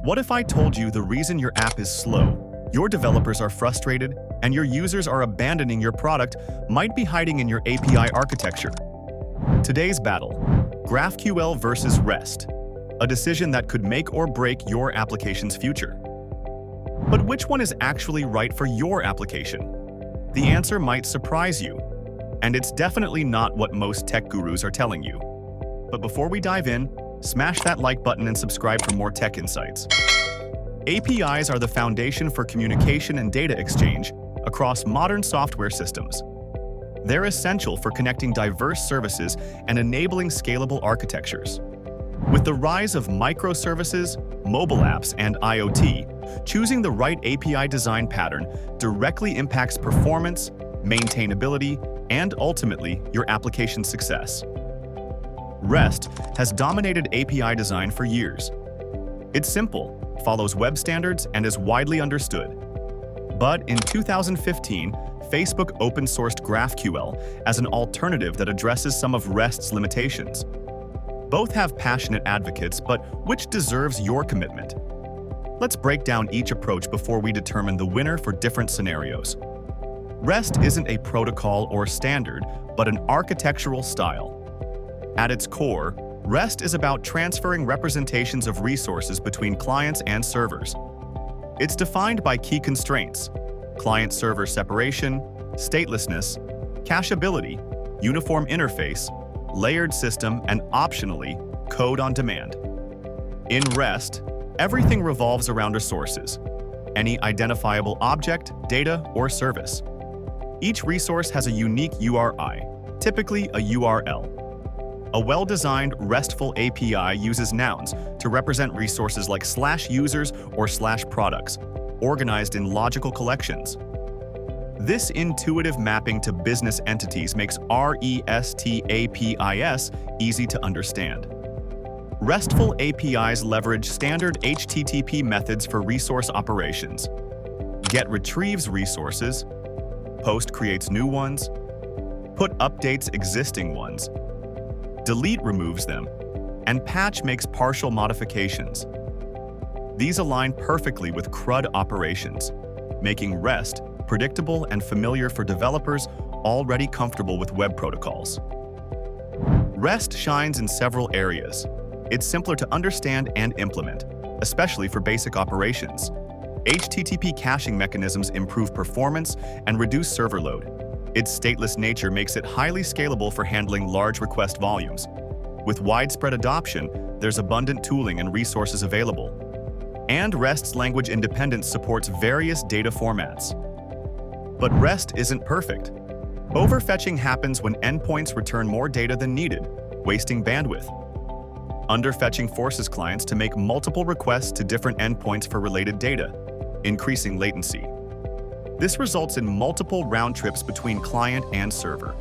What if I told you the reason your app is slow, your developers are frustrated, and your users are abandoning your product might be hiding in your API architecture? Today's battle: GraphQL versus REST, a decision that could make or break your application's future. But which one is actually right for your application? The answer might surprise you, and it's definitely not what most tech gurus are telling you. But before we dive in, smash that like button and subscribe for more tech insights. APIs are the foundation for communication and data exchange across modern software systems. They're essential for connecting diverse services and enabling scalable architectures. With the rise of microservices, mobile apps, and IoT, choosing the right API design pattern directly impacts performance, maintainability, and ultimately your application's success. REST has dominated API design for years. It's simple, follows web standards, and is widely understood. But in 2015, Facebook open-sourced GraphQL as an alternative that addresses some of REST's limitations. Both have passionate advocates, but which deserves your commitment? Let's break down each approach before we determine the winner for different scenarios. REST isn't a protocol or standard, but an architectural style. At its core, REST is about transferring representations of resources between clients and servers. It's defined by key constraints: client-server separation, statelessness, cacheability, uniform interface, layered system, and optionally, code on demand. In REST, everything revolves around resources, any identifiable object, data, or service. Each resource has a unique URI, typically a URL. A well-designed RESTful API uses nouns to represent resources like /users or /products, organized in logical collections. This intuitive mapping to business entities makes REST APIs easy to understand. RESTful APIs leverage standard HTTP methods for resource operations. GET retrieves resources, POST creates new ones, PUT updates existing ones, delete removes them, and patch makes partial modifications. These align perfectly with CRUD operations, making REST predictable and familiar for developers already comfortable with web protocols. REST shines in several areas. It's simpler to understand and implement, especially for basic operations. HTTP caching mechanisms improve performance and reduce server load. Its stateless nature makes it highly scalable for handling large request volumes. With widespread adoption, there's abundant tooling and resources available. And REST's language independence supports various data formats. But REST isn't perfect. Overfetching happens when endpoints return more data than needed, wasting bandwidth. Underfetching forces clients to make multiple requests to different endpoints for related data, increasing latency. This results in multiple round trips between client and server.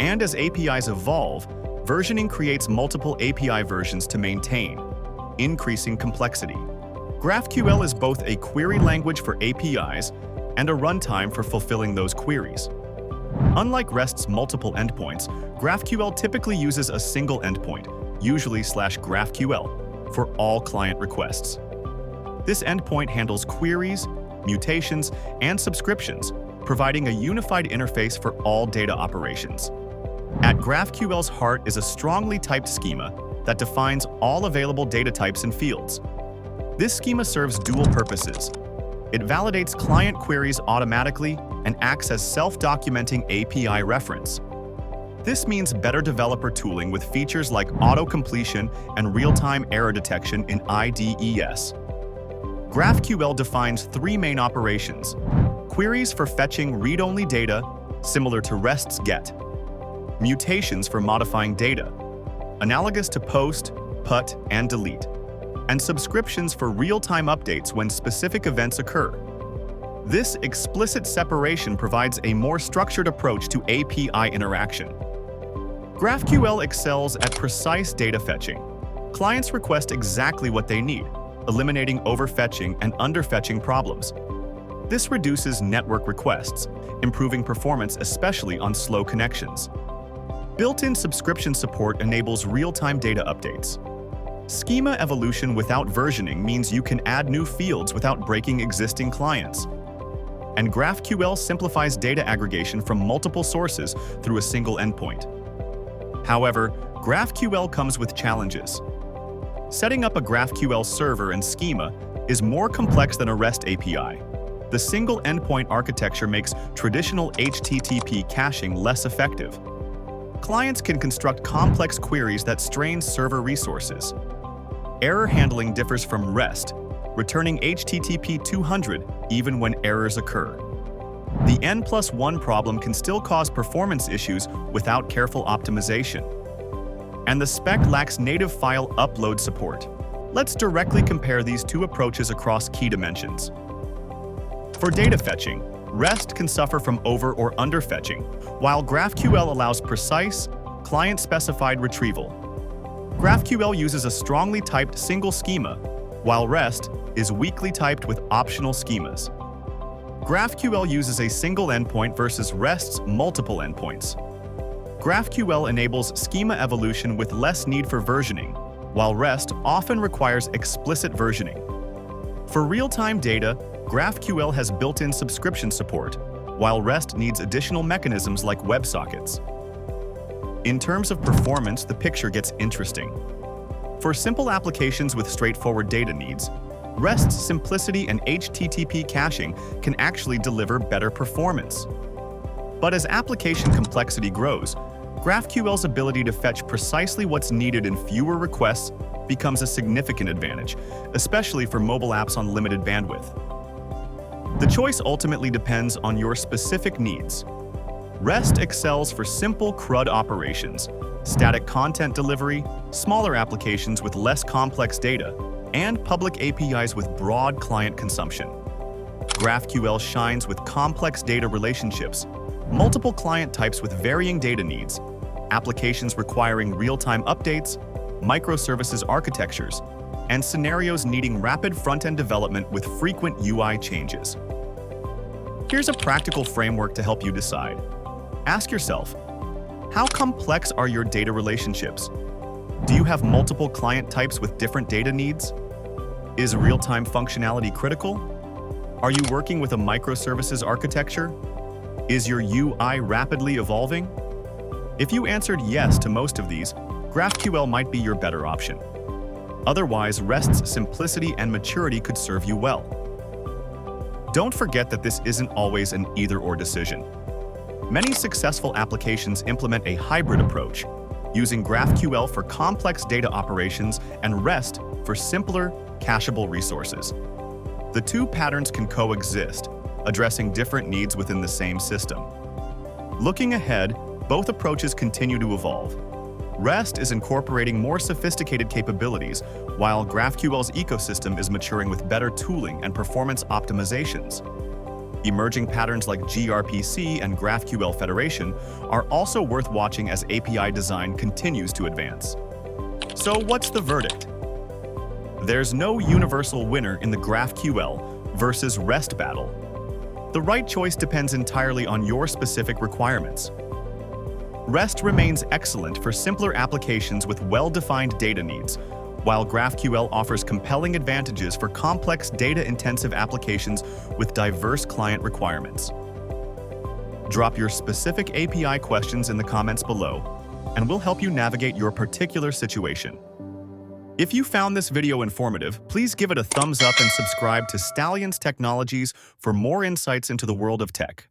And as APIs evolve, versioning creates multiple API versions to maintain, increasing complexity. GraphQL is both a query language for APIs and a runtime for fulfilling those queries. Unlike REST's multiple endpoints, GraphQL typically uses a single endpoint, usually /GraphQL, for all client requests. This endpoint handles queries, mutations, and subscriptions, providing a unified interface for all data operations. At GraphQL's heart is a strongly typed schema that defines all available data types and fields. This schema serves dual purposes. It validates client queries automatically and acts as self-documenting API reference. This means better developer tooling with features like auto-completion and real-time error detection in IDES. GraphQL defines three main operations: queries for fetching read-only data, similar to REST's GET; mutations for modifying data, analogous to POST, PUT, and delete; and subscriptions for real-time updates when specific events occur. This explicit separation provides a more structured approach to API interaction. GraphQL excels at precise data fetching. Clients request exactly what they need, eliminating overfetching and underfetching problems. This reduces network requests, improving performance especially on slow connections. Built-in subscription support enables real-time data updates. Schema evolution without versioning means you can add new fields without breaking existing clients. And GraphQL simplifies data aggregation from multiple sources through a single endpoint. However, GraphQL comes with challenges. Setting up a GraphQL server and schema is more complex than a REST API. The single endpoint architecture makes traditional HTTP caching less effective. Clients can construct complex queries that strain server resources. Error handling differs from REST, returning HTTP 200 even when errors occur. The N+1 problem can still cause performance issues without careful optimization. And the spec lacks native file upload support. Let's directly compare these two approaches across key dimensions. For data fetching, REST can suffer from over or under fetching, while GraphQL allows precise, client-specified retrieval. GraphQL uses a strongly typed single schema, while REST is weakly typed with optional schemas. GraphQL uses a single endpoint versus REST's multiple endpoints. GraphQL enables schema evolution with less need for versioning, while REST often requires explicit versioning. For real-time data, GraphQL has built-in subscription support, while REST needs additional mechanisms like WebSockets. In terms of performance, the picture gets interesting. For simple applications with straightforward data needs, REST's simplicity and HTTP caching can actually deliver better performance. But as application complexity grows, GraphQL's ability to fetch precisely what's needed in fewer requests becomes a significant advantage, especially for mobile apps on limited bandwidth. The choice ultimately depends on your specific needs. REST excels for simple CRUD operations, static content delivery, smaller applications with less complex data, and public APIs with broad client consumption. GraphQL shines with complex data relationships, multiple client types with varying data needs, applications requiring real-time updates, microservices architectures, and scenarios needing rapid front-end development with frequent UI changes. Here's a practical framework to help you decide. Ask yourself, how complex are your data relationships? Do you have multiple client types with different data needs? Is real-time functionality critical? Are you working with a microservices architecture? Is your UI rapidly evolving? If you answered yes to most of these, GraphQL might be your better option. Otherwise, REST's simplicity and maturity could serve you well. Don't forget that this isn't always an either-or decision. Many successful applications implement a hybrid approach, using GraphQL for complex data operations and REST for simpler, cacheable resources. The two patterns can coexist, addressing different needs within the same system. Looking ahead, both approaches continue to evolve. REST is incorporating more sophisticated capabilities, while GraphQL's ecosystem is maturing with better tooling and performance optimizations. Emerging patterns like gRPC and GraphQL Federation are also worth watching as API design continues to advance. So what's the verdict? There's no universal winner in the GraphQL versus REST battle. The right choice depends entirely on your specific requirements. REST remains excellent for simpler applications with well-defined data needs, while GraphQL offers compelling advantages for complex data-intensive applications with diverse client requirements. Drop your specific API questions in the comments below, and we'll help you navigate your particular situation. If you found this video informative, please give it a thumbs up and subscribe to Stallions Technologies for more insights into the world of tech.